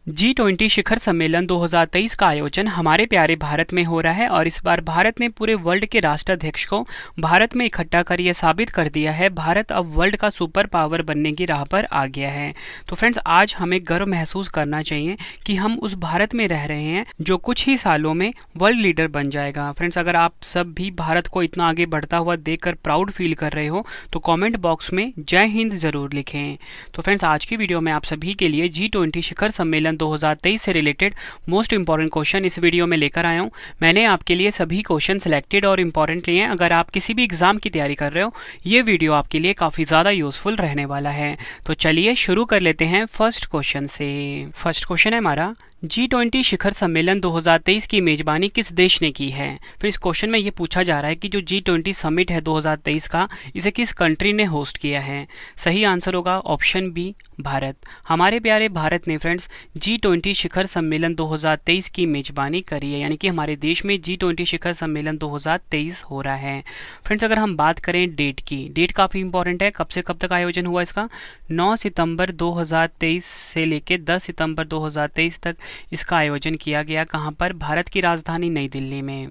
G20 शिखर सम्मेलन 2023 का आयोजन हमारे प्यारे भारत में हो रहा है और इस बार भारत ने पूरे वर्ल्ड के राष्ट्राध्यक्ष को भारत में इकट्ठा कर यह साबित कर दिया है भारत अब वर्ल्ड का सुपर पावर बनने की राह पर आ गया है। तो फ्रेंड्स, आज हमें गर्व महसूस करना चाहिए कि हम उस भारत में रह रहे हैं जो कुछ ही सालों में वर्ल्ड लीडर बन जाएगा। फ्रेंड्स, अगर आप सब भी भारत को इतना आगे बढ़ता हुआ देखकर प्राउड फील कर रहे हो तो कॉमेंट बॉक्स में जय हिंद जरूर लिखें। तो फ्रेंड्स, आज की वीडियो में आप सभी के लिए G20 शिखर सम्मेलन 2023 से रिलेटेड मोस्ट इंपॉर्टेंट क्वेश्चन इस वीडियो में लेकर आया हूं। मैंने आपके लिए सभी क्वेश्चन सिलेक्टेड और इंपॉर्टेंट लिए हैं। अगर आप किसी भी एग्जाम की तैयारी कर रहे हो, ये वीडियो आपके लिए काफ़ी ज़्यादा यूजफुल रहने वाला है। तो चलिए शुरू कर लेते हैं फर्स्ट क्वेश्चन से। फर्स्ट क्वेश्चन है हमारा, G20 शिखर सम्मेलन 2023 की मेजबानी किस देश ने की है। फिर इस क्वेश्चन में ये पूछा जा रहा है कि जो G20 समिट है 2023 का, इसे किस कंट्री ने होस्ट किया है। सही आंसर होगा ऑप्शन बी, भारत। हमारे प्यारे भारत ने फ्रेंड्स G20 शिखर सम्मेलन 2023 की मेजबानी करी है, यानी कि हमारे देश में G20 शिखर सम्मेलन 2023 हो रहा है। फ्रेंड्स, अगर हम बात करें डेट की, डेट काफ़ी इंपॉर्टेंट है। कब से कब तक आयोजन हुआ इसका? 9 सितंबर 2023 से लेकर 10 सितंबर 2023 तक इसका आयोजन किया गया। कहाँ पर? भारत की राजधानी नई दिल्ली में।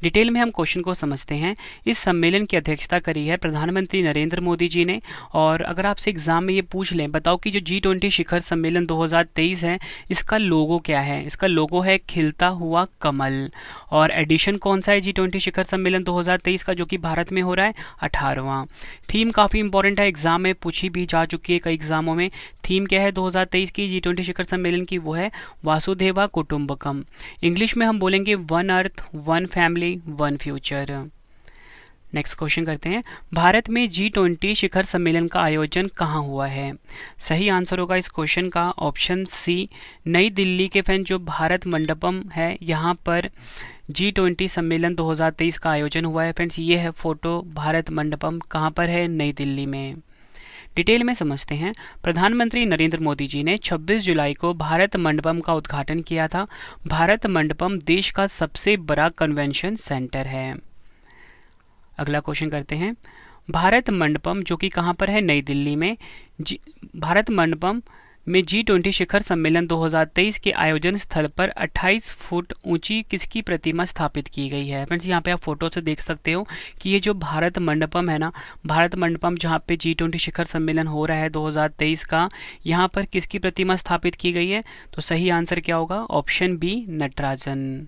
डिटेल में हम क्वेश्चन को समझते हैं। इस सम्मेलन की अध्यक्षता करी है प्रधानमंत्री नरेंद्र मोदी जी ने। और अगर आपसे एग्जाम में ये पूछ लें, बताओ कि जो G20 शिखर सम्मेलन 2023 है, इसका लोगो क्या है? इसका लोगो है खिलता हुआ कमल। और एडिशन कौन सा है G20 शिखर सम्मेलन 2023 का, जो कि भारत में हो रहा है? 18वां। थीम काफ़ी इंपॉर्टेंट है, एग्जाम में पूछी भी जा चुकी है कई एग्जामों में। थीम क्या है 2023 की G20 शिखर सम्मेलन की? वो है वासुदेवा कुटुंबकम। इंग्लिश में हम बोलेंगे one earth, one family, one future. Next question करते हैं, भारत में G20 शिखर सम्मेलन का आयोजन कहाँ हुआ है। सही आंसर होगा इस क्वेश्चन का ऑप्शन सी, नई दिल्ली के फ्रेंड जो भारत मंडपम है, यहाँ पर G20 सम्मेलन 2023 का आयोजन हुआ है। फ्रेंड्स, ये है फोटो भारत मंडपम, कहाँ पर है? नई दिल्ली में। डिटेल में समझते हैं। प्रधानमंत्री नरेंद्र मोदी जी ने 26 जुलाई को भारत मंडपम का उद्घाटन किया था। भारत मंडपम देश का सबसे बड़ा कन्वेंशन सेंटर है। अगला क्वेश्चन करते हैं, भारत मंडपम जो कि कहाँ पर है? नई दिल्ली में। भारत मंडपम में G20 शिखर सम्मेलन 2023 के आयोजन स्थल पर 28 फुट ऊंची किसकी प्रतिमा स्थापित की गई है। फ्रेंड्स, यहाँ पे आप फोटो से देख सकते हो कि ये जो भारत मंडपम है ना, भारत मंडपम जहाँ पे G20 शिखर सम्मेलन हो रहा है 2023 का, यहाँ पर किसकी प्रतिमा स्थापित की गई है? तो सही आंसर क्या होगा? Option B, Natarajan.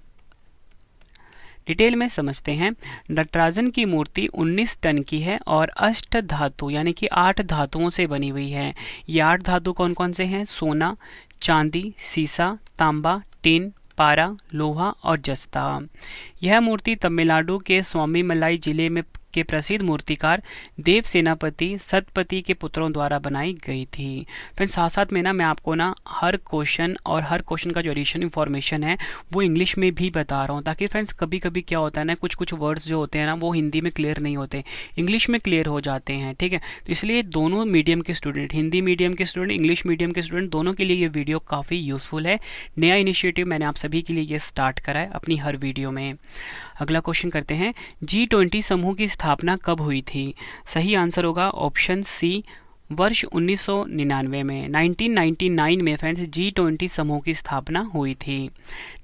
डिटेल में समझते हैं। नटराजन की मूर्ति 19 टन की है और अष्ट धातु यानी कि 8 धातुओं से बनी हुई है। ये 8 धातु कौन कौन से हैं? सोना, चांदी, सीसा, तांबा, टिन, पारा, लोहा और जस्ता। यह मूर्ति तमिलनाडु के स्वामीमलाई जिले में के प्रसिद्ध मूर्तिकार देव सेनापति सतपति के पुत्रों द्वारा बनाई गई थी। फिर साथ साथ में ना मैं आपको ना हर क्वेश्चन और हर क्वेश्चन का जो एडिशनल इन्फॉर्मेशन है वो इंग्लिश में भी बता रहा हूँ, ताकि फ्रेंड्स कभी कभी क्या होता है ना, कुछ कुछ वर्ड्स जो होते हैं ना वो हिंदी में क्लियर नहीं होते, इंग्लिश में क्लियर हो जाते हैं। ठीक है, तो इसलिए दोनों मीडियम के स्टूडेंट, हिंदी मीडियम के स्टूडेंट, इंग्लिश मीडियम के स्टूडेंट, दोनों के लिए ये वीडियो काफ़ी यूज़फुल है। नया इनिशिएटिव मैंने आप सभी के लिए ये स्टार्ट करा है अपनी हर वीडियो में। अगला क्वेश्चन करते हैं, G20 समूह की स्थापना कब हुई थी। सही आंसर होगा ऑप्शन सी, वर्ष 1999 में। 1999 में फ्रेंड्स G20 समूह की स्थापना हुई थी।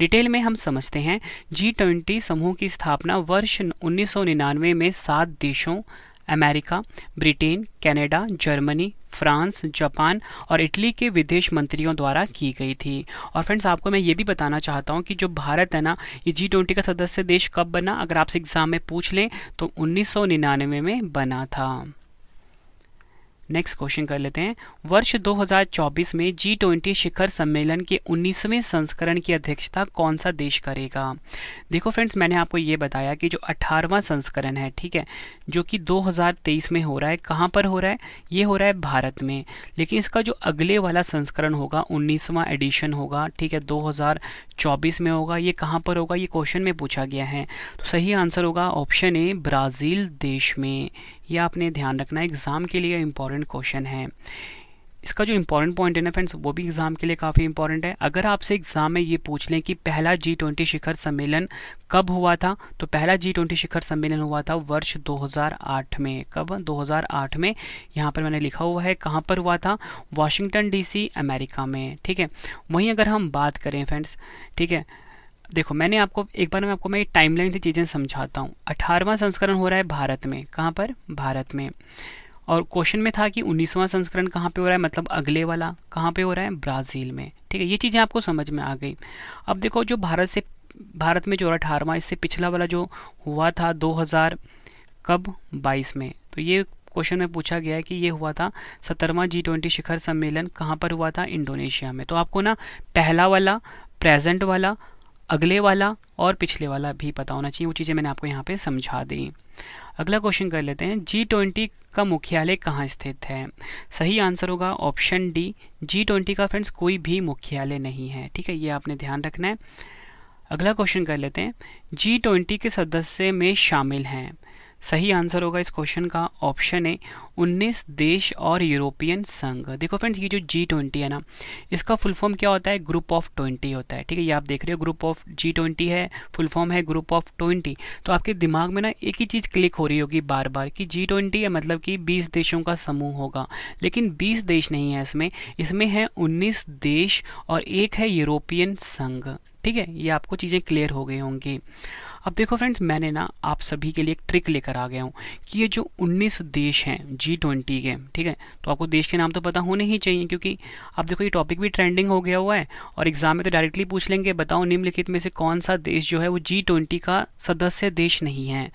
डिटेल में हम समझते हैं। G20 समूह की स्थापना वर्ष 1999 में 7 देशों America, Britain, Canada, Germany, France, Japan और इटली के विदेश मंत्रियों द्वारा की गई थी। और फ्रेंड्स, आपको मैं ये भी बताना चाहता हूँ कि जो भारत है ना, ये G20 का सदस्य देश कब बना, अगर आपसे एग्जाम में पूछ लें तो 1999 में बना था। नेक्स्ट क्वेश्चन कर लेते हैं, वर्ष 2024 में G20 शिखर सम्मेलन के 19वें संस्करण की अध्यक्षता कौन सा देश करेगा। देखो फ्रेंड्स, मैंने आपको ये बताया कि जो 18वां संस्करण है, ठीक है, जो कि 2023 में हो रहा है, कहाँ पर हो रहा है? ये हो रहा है भारत में। लेकिन इसका जो अगले वाला संस्करण होगा, 19वां एडिशन होगा, ठीक है, 2024 में होगा। ये कहाँ पर होगा? ये क्वेश्चन में पूछा गया है। तो सही आंसर होगा ऑप्शन ए, ब्राज़ील देश में। यह आपने ध्यान रखना, एग्जाम के लिए इंपॉर्टेंट क्वेश्चन है। इसका जो इंपॉर्टेंट पॉइंट है ना फ्रेंड्स, वो भी एग्जाम के लिए काफ़ी इंपॉर्टेंट है। अगर आपसे एग्जाम में ये पूछ लें कि पहला G20 शिखर सम्मेलन कब हुआ था, तो पहला G20 शिखर सम्मेलन हुआ था वर्ष 2008 में। कब? 2008 में। यहाँ पर मैंने लिखा हुआ है कहाँ पर हुआ था, वाशिंगटन DC अमेरिका में, ठीक है। वहीं अगर हम बात करें फ्रेंड्स, ठीक है, देखो मैंने आपको एक बार मैं टाइमलाइन से चीज़ें समझाता हूँ। 18वां संस्करण हो रहा है भारत में, कहाँ पर? भारत में। और क्वेश्चन में था कि 19वां संस्करण कहाँ पे हो रहा है, मतलब अगले वाला कहाँ पे हो रहा है, ब्राज़ील में, ठीक है। ये चीज़ें आपको समझ में आ गई। अब देखो जो भारत में जो 18वां, इससे पिछला वाला जो हुआ था 2000 कब 22 में, तो ये क्वेश्चन में पूछा गया है कि ये हुआ था 17वां G20 शिखर सम्मेलन कहाँ पर हुआ था, इंडोनेशिया में। तो आपको ना पहला वाला, प्रेजेंट वाला, अगले वाला और पिछले वाला भी पता होना चाहिए। वो चीज़ें मैंने आपको यहाँ पे समझा दी। अगला क्वेश्चन कर लेते हैं, G20 का मुख्यालय कहाँ स्थित है? सही आंसर होगा ऑप्शन डी, G20 का फ्रेंड्स कोई भी मुख्यालय नहीं है, ठीक है, ये आपने ध्यान रखना है। अगला क्वेश्चन कर लेते हैं, G20 के सदस्य में शामिल हैं। सही आंसर होगा इस क्वेश्चन का ऑप्शन है 19 देश और यूरोपियन संघ। देखो फ्रेंड्स, ये जो G20 है ना, इसका फुल फॉर्म क्या होता है, ग्रुप ऑफ 20 होता है, ठीक है। ये आप देख रहे हो ग्रुप ऑफ G20 है, फुल फॉर्म है ग्रुप ऑफ 20। तो आपके दिमाग में ना एक ही चीज़ क्लिक हो रही होगी बार बार कि G20 है मतलब कि 20 देशों का समूह होगा, लेकिन 20 देश नहीं है इसमें है 19 देश और एक है यूरोपियन संघ, ठीक है। ये आपको चीज़ें क्लियर हो गई होंगी। अब देखो फ्रेंड्स, मैंने ना आप सभी के लिए एक ट्रिक लेकर आ गया हूँ कि ये जो 19 देश हैं G20 के, ठीक है, तो आपको देश के नाम तो पता होने ही चाहिए, क्योंकि अब देखो ये टॉपिक भी ट्रेंडिंग हो गया हुआ है और एग्जाम में तो डायरेक्टली पूछ लेंगे, बताओ निम्नलिखित में से कौन सा देश जो है वो G20 का सदस्य देश नहीं है।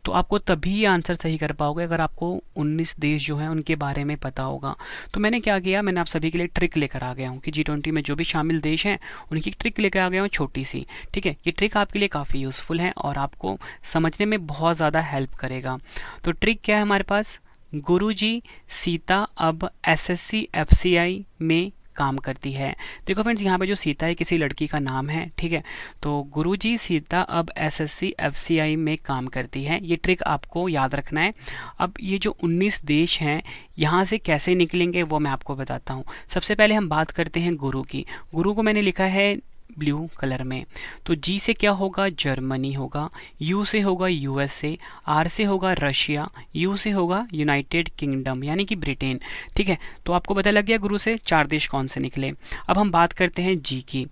तो आपको तभी ये आंसर सही कर पाओगे अगर आपको 19 देश जो हैं उनके बारे में पता होगा। तो मैंने क्या किया, मैंने आप सभी के लिए ट्रिक लेकर आ गया हूँ कि G20 में जो भी शामिल देश हैं उनकी ट्रिक लेकर आ गया हूँ, छोटी सी, ठीक है। ये ट्रिक आपके लिए काफ़ी यूज़फुल है और आपको समझने में बहुत ज़्यादा हेल्प करेगा। तो ट्रिक क्या है हमारे पास, गुरुजी सीता अब SSC FCI में काम करती है। देखो फ्रेंड्स, यहाँ पे जो सीता है किसी लड़की का नाम है, ठीक है। तो गुरुजी सीता अब SSC FCI में काम करती है, ये ट्रिक आपको याद रखना है। अब ये जो 19 देश हैं यहाँ से कैसे निकलेंगे वो मैं आपको बताता हूँ। सबसे पहले हम बात करते हैं गुरु की। गुरु को मैंने लिखा है ब्लू कलर में। तो जी से क्या होगा, जर्मनी होगा, यू से होगा USA, आर से होगा रशिया, यू से होगा यूनाइटेड किंगडम यानी कि ब्रिटेन, ठीक है। तो आपको पता लग गया गुरु से 4 देश कौन से निकले। अब हम बात करते हैं जी की।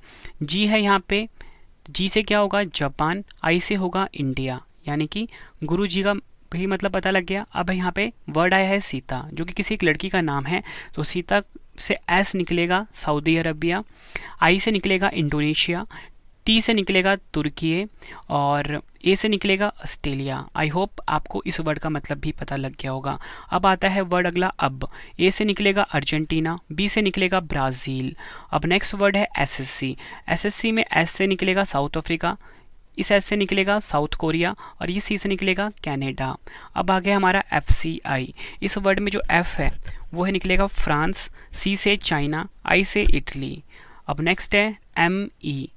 जी है यहाँ पे, जी से क्या होगा, जापान, आई से होगा इंडिया, यानी कि गुरु जी का भी मतलब पता लग गया। अब यहाँ पे वर्ड आया है सीता, जो कि किसी एक लड़की का नाम है। तो सीता से एस निकलेगा सऊदी अरबिया, आई से निकलेगा इंडोनेशिया, टी से निकलेगा तुर्की और ए से निकलेगा ऑस्ट्रेलिया। आई होप आपको इस वर्ड का मतलब भी पता लग गया होगा। अब आता है वर्ड अगला अब। ए से निकलेगा अर्जेंटीना, बी से निकलेगा ब्राज़ील। अब नेक्स्ट वर्ड है SSC। SSC में एस से निकलेगा साउथ अफ्रीका, इस एस से निकलेगा साउथ कोरिया और ये सी से निकलेगा कनाडा। अब आ गया हमारा FCI। इस वर्ड में जो F है वो है निकलेगा फ्रांस, सी से चाइना, आई से इटली। अब नेक्स्ट है ME,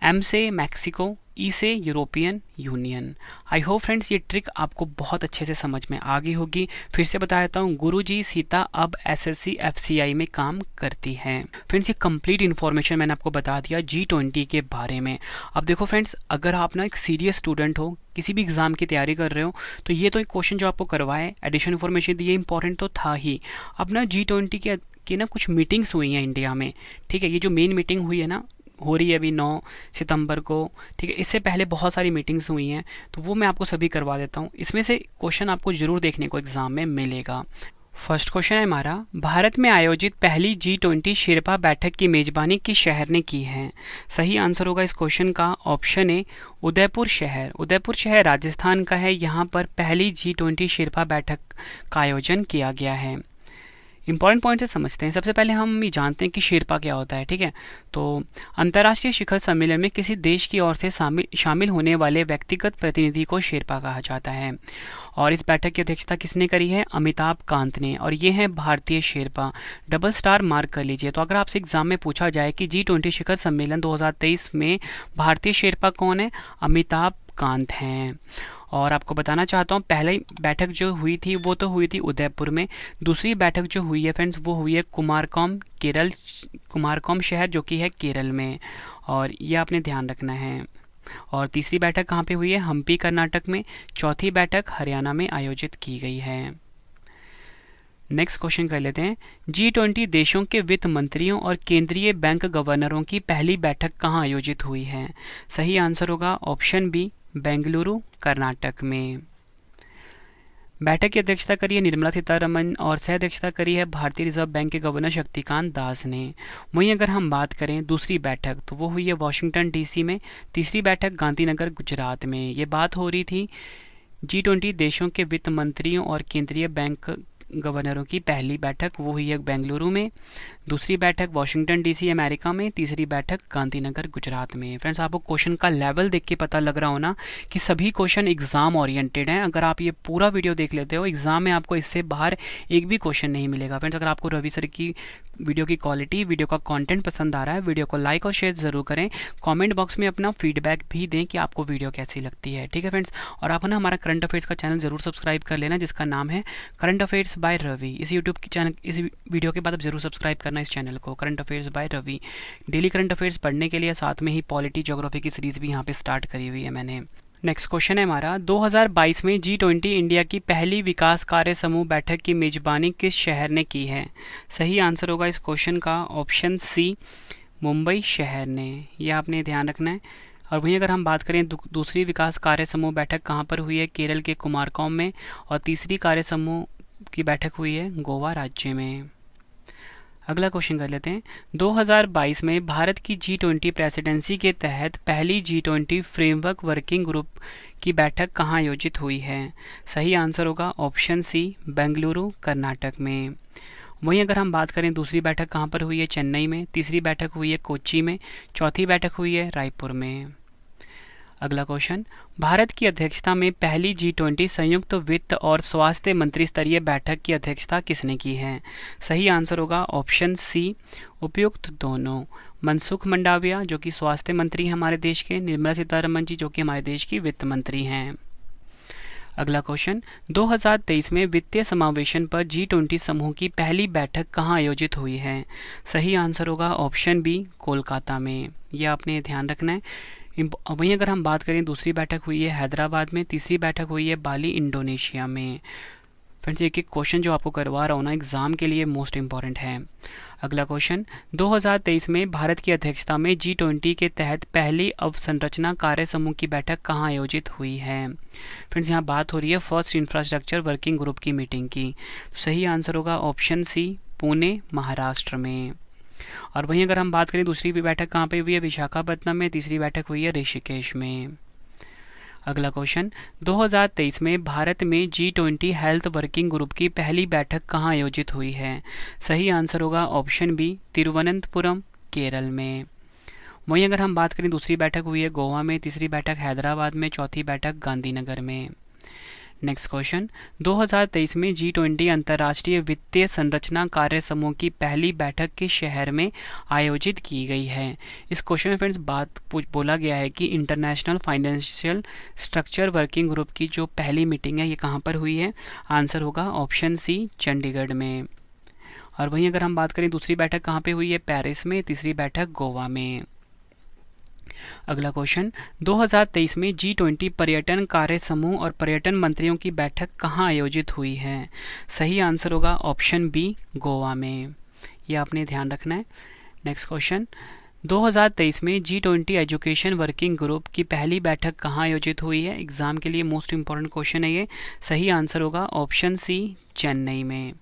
M से मैक्सिको, ई से European union. I hope friends ये ट्रिक आपको बहुत अच्छे से समझ में आ गई होगी। फिर से बता देता हूँ, गुरुजी सीता अब SSC FCI में काम करती है। फ्रेंड्स ये कंप्लीट इन्फॉर्मेशन मैंने आपको बता दिया G20 के बारे में। अब देखो फ्रेंड्स, अगर आप ना एक सीरियस स्टूडेंट हो, किसी भी एग्ज़ाम की तैयारी कर रहे हो, तो ये तो एक क्वेश्चन जो आपको करवाए एडिशनल इन्फॉर्मेशन दी, ये इंपॉर्टेंट तो था ही। अब ना G20 की ना कुछ मीटिंग्स हुई हैं इंडिया में, ठीक है। ये जो मेन मीटिंग हुई है ना, हो रही है अभी 9 सितंबर को, ठीक है। इससे पहले बहुत सारी मीटिंग्स हुई हैं, तो वो मैं आपको सभी करवा देता हूँ। इसमें से क्वेश्चन आपको ज़रूर देखने को एग्ज़ाम में मिलेगा। फर्स्ट क्वेश्चन है हमारा, भारत में आयोजित पहली G20 शेरपा बैठक की मेज़बानी किस शहर ने की है? सही आंसर होगा इस क्वेश्चन का ऑप्शन ए, उदयपुर शहर। उदयपुर शहर राजस्थान का है, यहाँ पर पहली G20 शेरपा बैठक का आयोजन किया गया है। इंपॉर्टेंट पॉइंट से समझते हैं। सबसे पहले हम ये जानते हैं कि शेरपा क्या होता है, ठीक है। तो अंतर्राष्ट्रीय शिखर सम्मेलन में किसी देश की ओर से शामिल होने वाले व्यक्तिगत प्रतिनिधि को शेरपा कहा जाता है। और इस बैठक की अध्यक्षता किसने करी है? अमिताभ कांत ने। और ये हैं भारतीय शेरपा। डबल स्टार मार्क कर लीजिए। तो अगर आपसे एग्जाम में पूछा जाए कि G20 शिखर सम्मेलन 2023 में भारतीय शेरपा कौन है, अमिताभ शक्तिकांत हैं। और आपको बताना चाहता हूँ, पहली बैठक जो हुई थी वो तो हुई थी उदयपुर में, दूसरी बैठक जो हुई है फ्रेंड्स वो हुई है कुमारकोम शहर जो कि है केरल में, और ये आपने ध्यान रखना है। और तीसरी बैठक कहाँ पे हुई है? हम्पी कर्नाटक में। चौथी बैठक हरियाणा में आयोजित की गई है। नेक्स्ट क्वेश्चन कर लेते हैं। G20 देशों के वित्त मंत्रियों और केंद्रीय बैंक गवर्नरों की पहली बैठक कहाँ आयोजित हुई है? सही आंसर होगा ऑप्शन बी, बेंगलुरु कर्नाटक में। बैठक की अध्यक्षता करी है निर्मला सीतारमन और सह अध्यक्षता करी है भारतीय रिजर्व बैंक के गवर्नर शक्तिकांत दास ने। वहीं अगर हम बात करें दूसरी बैठक तो वो हुई है वॉशिंगटन डीसी में। तीसरी बैठक गांधीनगर गुजरात में। ये बात हो रही थी G20 देशों के वित्त मंत्रियों और केंद्रीय बैंक गवर्नरों की पहली बैठक, वो हुई है बेंगलुरु में। दूसरी बैठक वॉशिंगटन डीसी अमेरिका में। तीसरी बैठक गांधीनगर गुजरात में। फ्रेंड्स, आपको क्वेश्चन का लेवल देख के पता लग रहा हो ना कि सभी क्वेश्चन एग्जाम ओरिएंटेड हैं। अगर आप ये पूरा वीडियो देख लेते हो, एग्जाम में आपको इससे बाहर एक भी क्वेश्चन नहीं मिलेगा। फ्रेंड्स, अगर आपको रवि सर की वीडियो की क्वालिटी, वीडियो का कंटेंट पसंद आ रहा है, वीडियो को लाइक और शेयर जरूर करें। कमेंट बॉक्स में अपना फीडबैक भी दें कि आपको वीडियो कैसी लगती है। ठीक है फ्रेंड्स, और आप ना हमारा करंट अफेयर्स का चैनल जरूर सब्सक्राइब कर लेना जिसका नाम है करंट अफेयर्स बाय रवि। इस यूट्यूब की चैनल, इस वीडियो के बाद आप जरूर सब्सक्राइब करना इस चैनल को, current affairs by Ravi. Daily current affairs पढ़ने के लिए साथ में ही पॉलिटी, ज्योग्राफी की सीरीज भी यहाँ पे स्टार्ट करी हुई है मैंने। नेक्स्ट क्वेश्चन है हमारा, 2022 में G20 इंडिया की पहली विकास कार्य समूह बैठक की मेजबानी किस शहर ने की है? सही आंसर होगा इस क्वेश्चन का ऑप्शन सी, मुंबई शहर ने। यह आपने ध्यान रखना है। और वहीं अगर हम बात करें दूसरी विकास कार्य समूह बैठक कहाँ पर हुई है? केरल के कुमारकोम में। और तीसरी कार्य समूह की बैठक हुई है गोवा राज्य में। अगला क्वेश्चन कर लेते हैं। 2022 में भारत की G20 प्रेसिडेंसी के तहत पहली G20 फ्रेमवर्क वर्किंग ग्रुप की बैठक कहाँ आयोजित हुई है? सही आंसर होगा ऑप्शन सी, बेंगलुरु कर्नाटक में। वहीं अगर हम बात करें दूसरी बैठक कहाँ पर हुई है? चेन्नई में। तीसरी बैठक हुई है कोच्चि में। चौथी बैठक हुई है रायपुर में। अगला क्वेश्चन, भारत की अध्यक्षता में पहली G20 संयुक्त वित्त और स्वास्थ्य मंत्री स्तरीय बैठक की अध्यक्षता किसने की है? सही आंसर होगा ऑप्शन सी, उपयुक्त दोनों। मनसुख मंडाविया जो कि स्वास्थ्य मंत्री हैं हमारे देश के, निर्मला सीतारमन जी जो कि हमारे देश की वित्त मंत्री हैं। अगला क्वेश्चन, 2023 में वित्तीय समावेशन पर G20 समूह की पहली बैठक कहाँ आयोजित हुई है? सही आंसर होगा ऑप्शन बी, कोलकाता में। यह आपने ध्यान रखना है। वहीं अगर हम बात करें दूसरी बैठक हुई है हैदराबाद में। तीसरी बैठक हुई है बाली इंडोनेशिया में। फ्रेंड्स, एक एक क्वेश्चन जो आपको करवा रहा हूँ ना एग्जाम के लिए मोस्ट इंपॉर्टेंट है। अगला क्वेश्चन, 2023 में भारत की अध्यक्षता में G20 के तहत पहली अवसंरचना कार्य समूह की बैठक कहाँ आयोजित हुई है? फ्रेंड्स, यहाँ बात हो रही है फर्स्ट इंफ्रास्ट्रक्चर वर्किंग ग्रुप की मीटिंग की। सही आंसर होगा ऑप्शन सी, पुणे महाराष्ट्र में। और वहीं अगर हम बात करें दूसरी बैठक कहाँ पे हुई है? विशाखापट्टनम में। तीसरी बैठक हुई है ऋषिकेश में। अगला क्वेश्चन, 2023 में भारत में G20 हेल्थ वर्किंग ग्रुप की पहली बैठक कहाँ आयोजित हुई है? सही आंसर होगा ऑप्शन बी, तिरुवनंतपुरम केरल में। वहीं अगर हम बात करें दूसरी बैठक हुई है गोवा में। तीसरी बैठक हैदराबाद में। चौथी बैठक गांधीनगर में। नेक्स्ट क्वेश्चन, 2023 में G20 अंतर्राष्ट्रीय वित्तीय संरचना कार्य समूह की पहली बैठक किस शहर में आयोजित की गई है? इस क्वेश्चन में फ्रेंड्स बोला गया है कि international financial structure working group की जो पहली मीटिंग है ये कहाँ पर हुई है? आंसर होगा ऑप्शन सी, चंडीगढ़ में। और वहीं अगर हम बात करें दूसरी बैठक कहाँ पे हुई है? पेरिस में। तीसरी बैठक गोवा में। अगला क्वेश्चन, 2023 में G20 पर्यटन कार्य समूह और पर्यटन मंत्रियों की बैठक कहाँ आयोजित हुई है? सही आंसर होगा ऑप्शन बी, गोवा में। यह आपने ध्यान रखना है। नेक्स्ट क्वेश्चन, 2023 में G20 एजुकेशन वर्किंग ग्रुप की पहली बैठक कहाँ आयोजित हुई है? एग्जाम के लिए मोस्ट इंपॉर्टेंट क्वेश्चन है ये। सही आंसर होगा ऑप्शन सी, चेन्नई में।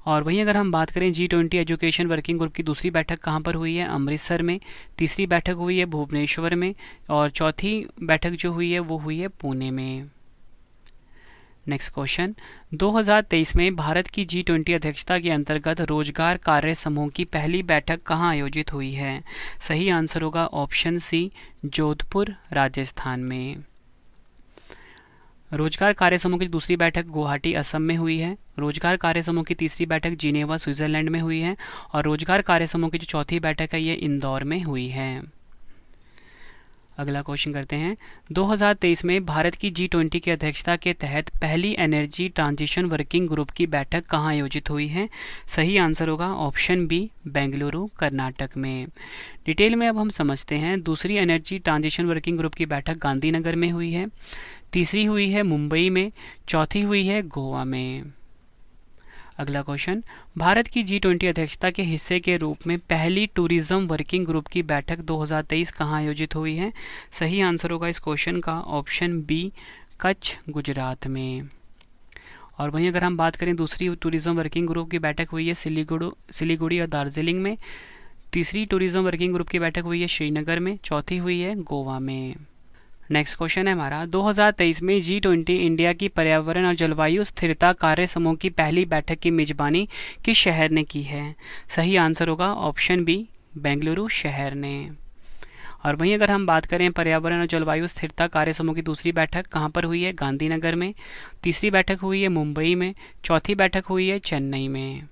और वहीं अगर हम बात करें G20 एजुकेशन वर्किंग ग्रुप की दूसरी बैठक कहाँ पर हुई है? अमृतसर में। तीसरी बैठक हुई है भुवनेश्वर में। और चौथी बैठक जो हुई है वो हुई है पुणे में। नेक्स्ट क्वेश्चन, 2023 में भारत की G20 अध्यक्षता के अंतर्गत रोजगार कार्य समूह की पहली बैठक कहाँ आयोजित हुई है? सही आंसर होगा ऑप्शन सी, जोधपुर राजस्थान में। रोजगार कार्य समूह की दूसरी बैठक गुवाहाटी असम में हुई है। रोजगार कार्य समूह की तीसरी बैठक जिनेवा स्विट्जरलैंड में हुई है। और रोजगार कार्य समूह की जो चौथी बैठक है ये इंदौर में हुई है। अगला क्वेश्चन करते हैं, 2023 में भारत की G20 की अध्यक्षता के तहत पहली एनर्जी ट्रांजिशन वर्किंग ग्रुप की बैठक कहाँ आयोजित हुई है? सही आंसर होगा ऑप्शन बी, बेंगलुरु, कर्नाटक में। डिटेल में अब हम समझते हैं। दूसरी एनर्जी ट्रांजिशन वर्किंग ग्रुप की बैठक गांधीनगर में हुई है, तीसरी हुई है मुंबई में, चौथी हुई है गोवा में। अगला क्वेश्चन, भारत की G20 अध्यक्षता के हिस्से के रूप में पहली टूरिज्म वर्किंग ग्रुप की बैठक 2023 कहाँ आयोजित हुई है? सही आंसर होगा इस क्वेश्चन का ऑप्शन बी, कच्छ, गुजरात में। और वहीं अगर हम बात करें दूसरी टूरिज्म वर्किंग ग्रुप की बैठक हुई है सिलीगुड़ी और दार्जिलिंग में, तीसरी टूरिज्म वर्किंग ग्रुप की बैठक हुई है श्रीनगर में, चौथी हुई है गोवा में। नेक्स्ट क्वेश्चन है हमारा, 2023 में G20 इंडिया की पर्यावरण और जलवायु स्थिरता कार्य समूह की पहली बैठक की मेजबानी किस शहर ने की है? सही आंसर होगा ऑप्शन बी, बेंगलुरु शहर ने। और वहीं अगर हम बात करें पर्यावरण और जलवायु स्थिरता कार्य समूह की दूसरी बैठक कहाँ पर हुई है? गांधीनगर में, तीसरी बैठक हुई है मुंबई में, चौथी बैठक हुई है चेन्नई में।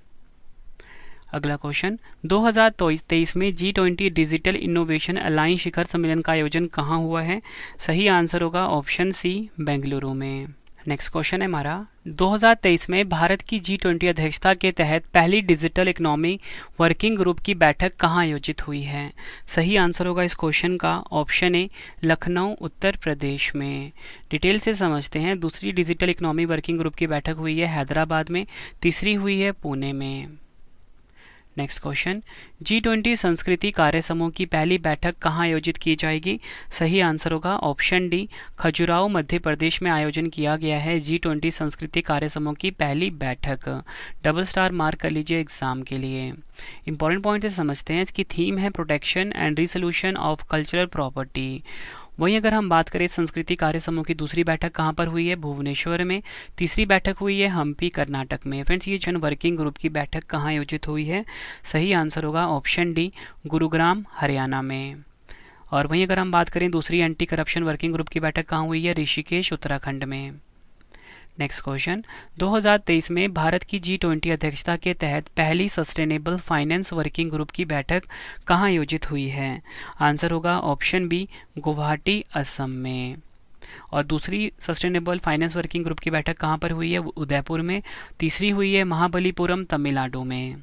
अगला क्वेश्चन, 2023 में G20 डिजिटल इनोवेशन अलायंस शिखर सम्मेलन का आयोजन कहाँ हुआ है? सही आंसर होगा ऑप्शन सी, बेंगलुरु में। नेक्स्ट क्वेश्चन है हमारा, 2023 में भारत की G20 अध्यक्षता के तहत पहली डिजिटल इकोनॉमी वर्किंग ग्रुप की बैठक कहाँ आयोजित हुई है? सही आंसर होगा इस क्वेश्चन का ऑप्शन ए, लखनऊ, उत्तर प्रदेश में। डिटेल से समझते हैं। दूसरी डिजिटल इकोनॉमी वर्किंग ग्रुप की बैठक हुई है हैदराबाद में, तीसरी हुई है पुणे में। नेक्स्ट क्वेश्चन, G20 संस्कृति कार्य समूह की पहली बैठक कहाँ आयोजित की जाएगी? सही आंसर होगा ऑप्शन डी, खजुराहो, मध्य प्रदेश में आयोजन किया गया है G20 संस्कृति कार्य समूह की पहली बैठक। डबल स्टार मार्क कर लीजिए एग्जाम के लिए। इंपॉर्टेंट पॉइंट से समझते हैं। इसकी थीम है protection and resolution of cultural property. वहीं अगर हम बात करें संस्कृति कार्य समूह की दूसरी बैठक कहाँ पर हुई है? भुवनेश्वर में, तीसरी बैठक हुई है हम्पी, कर्नाटक में। फ्रेंड्स, ये जन वर्किंग ग्रुप की बैठक कहाँ आयोजित हुई है? सही आंसर होगा ऑप्शन डी, गुरुग्राम, हरियाणा में। और वहीं अगर हम बात करें दूसरी एंटी करप्शन वर्किंग ग्रुप की बैठक कहाँ हुई है? ऋषिकेश, उत्तराखंड में। नेक्स्ट क्वेश्चन, 2023 में भारत की G20 अध्यक्षता के तहत पहली सस्टेनेबल फाइनेंस वर्किंग ग्रुप की बैठक कहाँ आयोजित हुई है? आंसर होगा ऑप्शन बी, गुवाहाटी, असम में। और दूसरी सस्टेनेबल फाइनेंस वर्किंग ग्रुप की बैठक कहाँ पर हुई है? उदयपुर में, तीसरी हुई है महाबलीपुरम, तमिलनाडु में।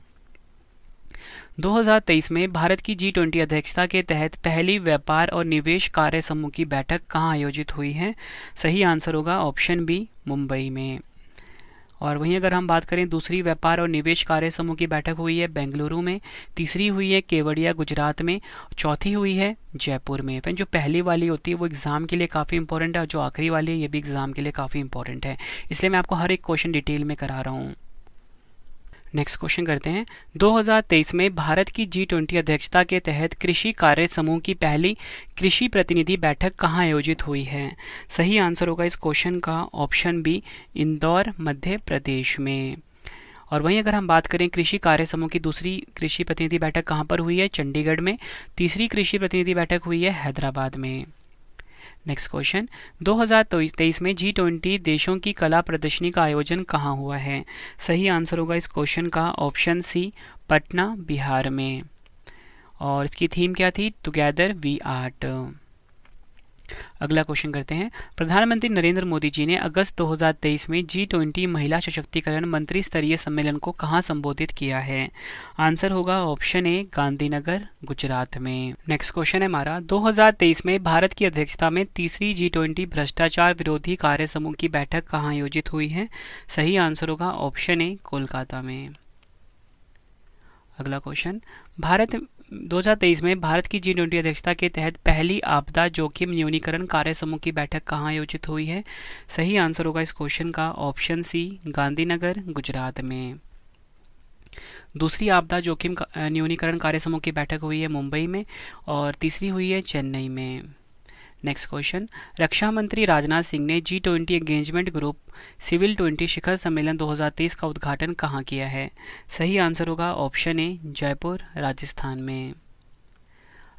2023 में भारत की G20 अध्यक्षता के तहत पहली व्यापार और निवेश कार्य समूह की बैठक कहाँ आयोजित हुई है? सही आंसर होगा ऑप्शन बी, मुंबई में। और वहीं अगर हम बात करें दूसरी व्यापार और निवेश कार्य समूह की बैठक हुई है बेंगलुरु में, तीसरी हुई है केवड़िया, गुजरात में, चौथी हुई है जयपुर में। फिर जो पहली वाली होती है वो एग्ज़ाम के लिए काफ़ी इंपॉर्टेंट है और जो आखिरी वाली है ये भी एग्ज़ाम के लिए काफ़ी इंपॉर्टेंट है, इसलिए मैं आपको हर एक क्वेश्चन डिटेल में करा रहा हूँ। नेक्स्ट क्वेश्चन करते हैं, 2023 में भारत की G20 अध्यक्षता के तहत कृषि कार्य समूह की पहली कृषि प्रतिनिधि बैठक कहाँ आयोजित हुई है? सही आंसर होगा इस क्वेश्चन का ऑप्शन बी, इंदौर, मध्य प्रदेश में। और वहीं अगर हम बात करें कृषि कार्य समूह की दूसरी कृषि प्रतिनिधि बैठक कहाँ पर हुई है? चंडीगढ़ में, तीसरी कृषि प्रतिनिधि बैठक हुई है हैदराबाद में। नेक्स्ट क्वेश्चन, 2023 में G20 देशों की कला प्रदर्शनी का आयोजन कहाँ हुआ है? सही आंसर होगा इस क्वेश्चन का ऑप्शन सी, पटना, बिहार में। और इसकी थीम क्या थी? Together we art. अगला क्वेश्चन करते हैं, प्रधानमंत्री नरेंद्र मोदी जी ने अगस्त 2023 में G20 महिला सशक्तिकरण मंत्री स्तरीय सम्मेलन को कहां संबोधित किया है? आंसर होगा ऑप्शन ए, गांधीनगर, गुजरात में। नेक्स्ट क्वेश्चन है हमारा, 2023 में भारत की अध्यक्षता में तीसरी G20 भ्रष्टाचार विरोधी कार्य समूह की बैठक कहां आयोजित हुई है? सही आंसर होगा ऑप्शन ए, कोलकाता में। अगला क्वेश्चन, 2023 में भारत की G20 अध्यक्षता के तहत पहली आपदा जोखिम न्यूनीकरण कार्य समूह की बैठक कहाँ आयोजित हुई है? सही आंसर होगा इस क्वेश्चन का ऑप्शन सी, गांधीनगर, गुजरात में। दूसरी आपदा जोखिम न्यूनीकरण कार्य समूह की बैठक हुई है मुंबई में और तीसरी हुई है चेन्नई में। नेक्स्ट क्वेश्चन, रक्षा मंत्री राजनाथ सिंह ने G20 एंगेजमेंट ग्रुप सिविल 20 शिखर सम्मेलन 2023 का उद्घाटन कहाँ किया है? सही आंसर होगा ऑप्शन ए, जयपुर, राजस्थान में।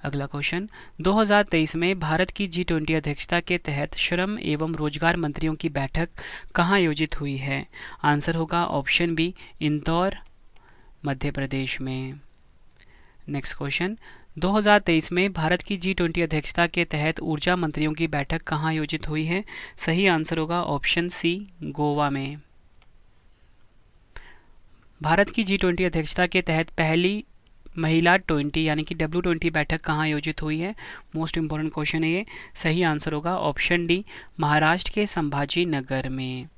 अगला क्वेश्चन, 2023 में भारत की G20 अध्यक्षता के तहत श्रम एवं रोजगार मंत्रियों की बैठक कहाँ आयोजित हुई है? आंसर होगा ऑप्शन बी, इंदौर, मध्य प्रदेश में। नेक्स्ट क्वेश्चन, 2023 में भारत की G20 अध्यक्षता के तहत ऊर्जा मंत्रियों की बैठक कहाँ आयोजित हुई है? सही आंसर होगा ऑप्शन सी, गोवा में। भारत की G20 अध्यक्षता के तहत पहली महिला 20 यानी कि W20 बैठक कहाँ आयोजित हुई है? मोस्ट इंपॉर्टेंट क्वेश्चन है ये। सही आंसर होगा ऑप्शन डी, महाराष्ट्र के संभाजी नगर में।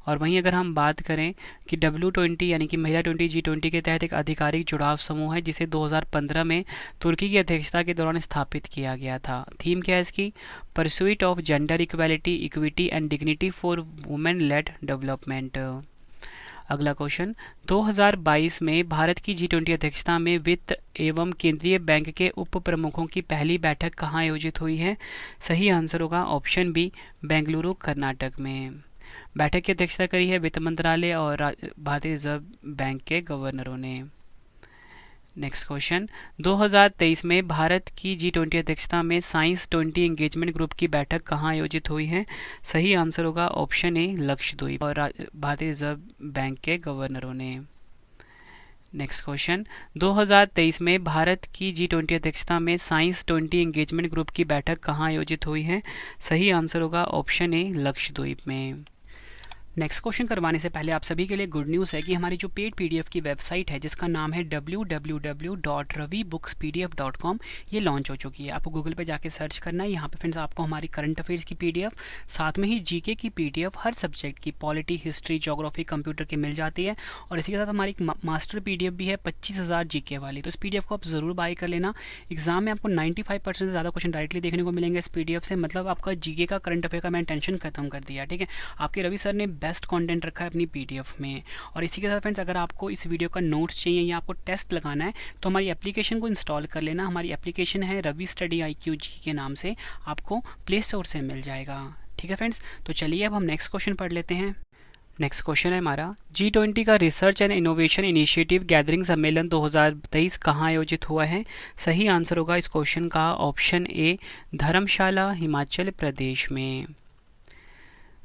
और वहीं अगर हम बात करें कि W20 यानी कि महिला 20 G20 के तहत एक आधिकारिक जुड़ाव समूह है जिसे 2015 में तुर्की की अध्यक्षता के दौरान स्थापित किया गया था। थीम क्या है इसकी? Pursuit of gender equality, equity and dignity for women lead development. अगला क्वेश्चन, 2022 में भारत की G20 अध्यक्षता में वित्त एवं केंद्रीय बैंक के उप प्रमुखों की पहली बैठक कहाँ आयोजित हुई है? सही आंसर होगा ऑप्शन बी, बेंगलुरु कर्नाटक में। बैठक की अध्यक्षता करी है वित्त मंत्रालय और भारतीय रिजर्व बैंक के गवर्नरों ने। नेक्स्ट क्वेश्चन, 2023 में भारत की G20 अध्यक्षता में साइंस 20 एंगेजमेंट ग्रुप की बैठक कहाँ आयोजित हुई है? सही आंसर होगा ऑप्शन ए, लक्षद्वीप और भारतीय रिजर्व बैंक के गवर्नरों ने। नेक्स्ट क्वेश्चन, 2023 में भारत की G20 अध्यक्षता में साइंस 20 एंगेजमेंट ग्रुप की बैठक कहाँ आयोजित हुई है? सही आंसर होगा ऑप्शन ए, लक्षद्वीप में। नेक्स्ट क्वेश्चन करवाने से पहले आप सभी के लिए गुड न्यूज़ है कि हमारी जो पेड पीडीएफ की वेबसाइट है जिसका नाम है www.ravibookspdf.com, ये लॉन्च हो चुकी है। आपको गूगल पे जाके सर्च करना है। यहाँ पे फ्रेंड्स आपको हमारी करंट अफेयर्स की पीडीएफ, साथ में ही जीके की पीडीएफ, हर सब्जेक्ट की, पॉलिटी, हिस्ट्री, ज्योग्राफी, कंप्यूटर की मिल जाती है। और इसी के साथ हमारी एक मास्टर पीडीएफ भी है 25,000 जीके वाली, तो इस पीडीएफ को आप ज़रूर बाय कर लेना। एग्जाम में आपको 95% से ज़्यादा क्वेश्चन डायरेक्टली देखने को मिलेंगे इस पीडीएफ से, मतलब आपका जीके का, करंट अफेयर का मैंने टेंशन खत्म कर दिया। ठीक है, आपके रवि सर ने बेस्ट कंटेंट रखा है अपनी पीडीएफ में। और इसी के साथ फ्रेंड्स अगर आपको इस वीडियो का नोट्स चाहिए या आपको टेस्ट लगाना है तो हमारी एप्लीकेशन को इंस्टॉल कर लेना। हमारी एप्लीकेशन है रवि स्टडी IQ जी के नाम से, आपको प्ले स्टोर से मिल जाएगा। ठीक है फ्रेंड्स, तो चलिए अब हम नेक्स्ट क्वेश्चन पढ़ लेते हैं। नेक्स्ट क्वेश्चन है हमारा, G20 का research and innovation initiative gathering सम्मेलन 2023 कहाँ आयोजित हुआ है? सही आंसर होगा इस क्वेश्चन का ऑप्शन ए, धर्मशाला, हिमाचल प्रदेश में।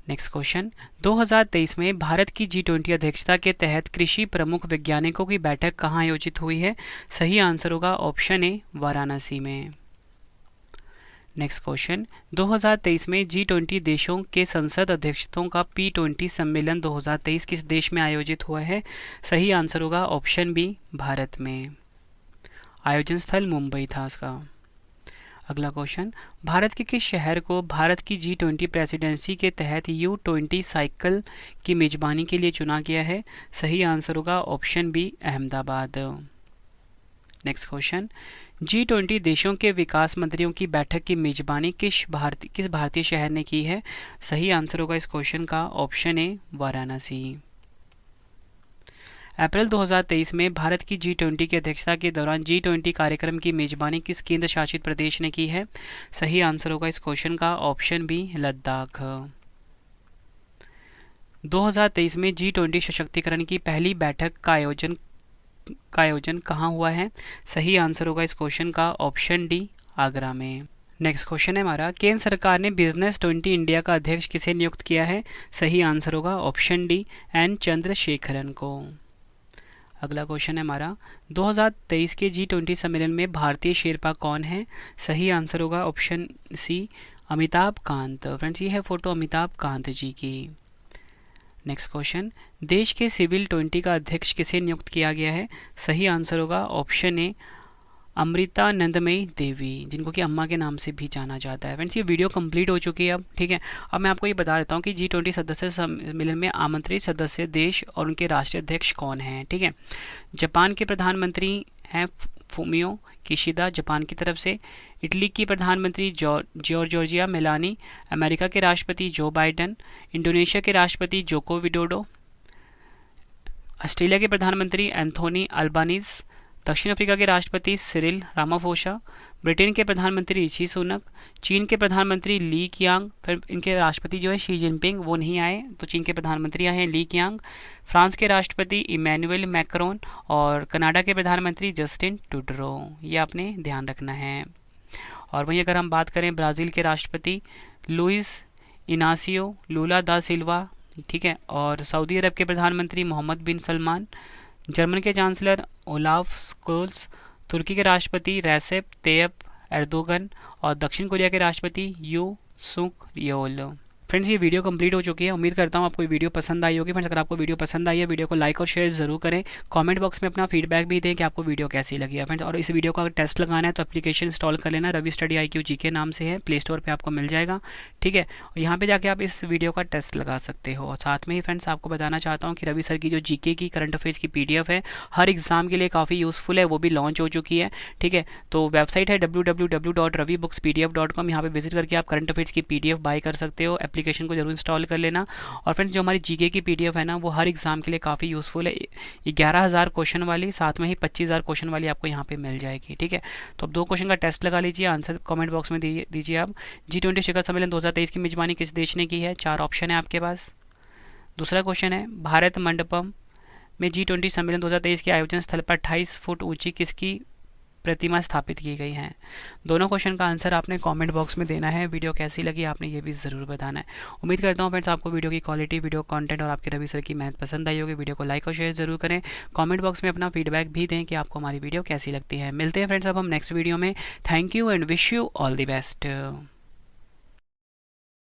नेक्स्ट क्वेश्चन, 2023 में भारत की G20 अध्यक्षता के तहत कृषि प्रमुख वैज्ञानिकों की बैठक कहाँ आयोजित हुई है? सही आंसर होगा ऑप्शन ए, वाराणसी में। नेक्स्ट क्वेश्चन, 2023 में G20 देशों के संसद अध्यक्षों का P20 सम्मेलन 2023 किस देश में आयोजित हुआ है? सही आंसर होगा ऑप्शन बी, भारत में। आयोजन स्थल मुंबई था इसका। अगला क्वेश्चन, भारत के किस शहर को भारत की G20 प्रेसिडेंसी के तहत U20 साइकिल की मेजबानी के लिए चुना गया है? सही आंसर होगा option B, Ahmedabad. Next question, G20 देशों के विकास मंत्रियों की बैठक की मेजबानी किस भारतीय शहर ने की है? सही आंसर होगा इस क्वेश्चन का ऑप्शन ए, वाराणसी। अप्रैल 2023 में भारत की G20 की अध्यक्षता के दौरान G20 कार्यक्रम की मेजबानी किस केंद्र शासित प्रदेश ने की है? सही आंसर होगा इस क्वेश्चन का ऑप्शन बी, लद्दाख। 2023 में G20 सशक्तिकरण की पहली बैठक का आयोजन कहाँ हुआ है? सही आंसर होगा इस क्वेश्चन का ऑप्शन डी, आगरा में। नेक्स्ट क्वेश्चन है हमारा, केंद्र सरकार ने बिजनेस 20 इंडिया का अध्यक्ष किसे नियुक्त किया है? सही आंसर होगा ऑप्शन डी, एन चंद्रशेखरन को। अगला क्वेश्चन है हमारा, 2023 के G20 सम्मेलन में भारतीय शेरपा कौन है? सही आंसर होगा option C, Amitabh Kant. Friends ये है फोटो अमिताभ कांत जी की। नेक्स्ट क्वेश्चन, देश के सिविल 20 का अध्यक्ष किसे नियुक्त किया गया है? सही आंसर होगा ऑप्शन ए, अमृतानंदमयी देवी, जिनको कि अम्मा के नाम से भी जाना जाता है। फ्रेंड्स ये वीडियो कंप्लीट हो चुकी है अब। ठीक है, अब मैं आपको ये बता देता हूँ कि G20 सदस्य सम्मेलन में आमंत्रित सदस्य देश और उनके राष्ट्रीय अध्यक्ष कौन हैं। ठीक है, जापान के प्रधानमंत्री हैं फूमियो किशिदा, जापान की तरफ से। इटली की प्रधानमंत्री जॉर्जिया मेलानी। अमेरिका के राष्ट्रपति जो बाइडन। इंडोनेशिया के राष्ट्रपति जोको विडोडो। ऑस्ट्रेलिया के प्रधानमंत्री एंथोनी अल्बानीज। दक्षिण अफ्रीका के राष्ट्रपति सिरिल रामाफोसा। ब्रिटेन के प्रधानमंत्री ऋषि सुनक। चीन के प्रधानमंत्री ली कियांग। फिर इनके राष्ट्रपति जो है शी जिनपिंग, वो नहीं आए, तो चीन के प्रधानमंत्री आए हैं ली कियांग। फ्रांस के राष्ट्रपति इमैनुअल मैक्रोन और कनाडा के प्रधानमंत्री जस्टिन ट्रूडो, ये आपने ध्यान रखना है। और वहीं अगर हम बात करें ब्राज़ील के राष्ट्रपति लुइस इनासियो लूला दा सिल्वा, ठीक है, और सऊदी अरब के प्रधानमंत्री मोहम्मद बिन सलमान। जर्मन के चांसलर ओलाफ स्कोल्स। तुर्की के राष्ट्रपति रेसेप तैयप एर्दोगन और दक्षिण कोरिया के राष्ट्रपति यू सुक योल। फ्रेंड्स ये वीडियो कंप्लीट हो चुकी है। उम्मीद करता हूँ आपको वीडियो पसंद आई होगी। फ्रेंड्स अगर आपको वीडियो पसंद आई है, वीडियो को लाइक और शेयर जरूर करें। कमेंट बॉक्स में अपना फीडबैक भी दें कि आपको वीडियो कैसी लगी है फ्रेंड्स। और इस वीडियो का अगर टेस्ट लगाना है तो एप्लीकेशन इंस्टॉल कर लेना, रवि स्टडी IQ GK नाम से है, प्ले स्टोर पर आपको मिल जाएगा। ठीक है, और यहाँ पर जाके आप इस वीडियो का टेस्ट लगा सकते हो। और साथ में ही फ्रेंड्स आपको बताना चाहता हूँ कि रवि सर की जो GK की करंट अफेयर्स की PDF है हर एग्जाम के लिए काफ़ी यूज़फुल है, वो भी लॉन्च हो चुकी है। ठीक है, तो वेबसाइट है www.ravibookspdf.com। यहाँ पे विजिट करके आप करंट अफेयर्स की PDF बाय कर सकते हो। एप्लीकेशन को जरूर इंस्टॉल कर लेना। और फ्रेंड्स जो हमारी GK की PDF है ना, वो हर एग्जाम के लिए काफ़ी यूज़फुल है। 11,000 क्वेश्चन वाली, साथ में ही 25,000 क्वेश्चन वाली आपको यहाँ पे मिल जाएगी। ठीक है, तो अब 2 क्वेश्चन का टेस्ट लगा लीजिए, आंसर कमेंट बॉक्स में दीजिए आप। G20 शिखर सम्मेलन 2023 की मेजबानी किस देश ने की है? 4 ऑप्शन है आपके पास। दूसरा क्वेश्चन है, भारत मंडपम में G20 सम्मेलन 2023 के आयोजन स्थल पर 28 फुट ऊंची किसकी प्रतिमा स्थापित की गई है? दोनों क्वेश्चन का आंसर आपने कमेंट बॉक्स में देना है। वीडियो कैसी लगी आपने ये भी ज़रूर बताना है। उम्मीद करता हूँ फ्रेंड्स आपको वीडियो की क्वालिटी, वीडियो कंटेंट और आपके रवि सर की मेहनत पसंद आई होगी। वीडियो को लाइक और शेयर जरूर करें। कमेंट बॉक्स में अपना फीडबैक भी दें कि आपको हमारी वीडियो कैसी लगती है। मिलते हैं फ्रेंड्स अब हम नेक्स्ट वीडियो में। Thank you and wish you all the best.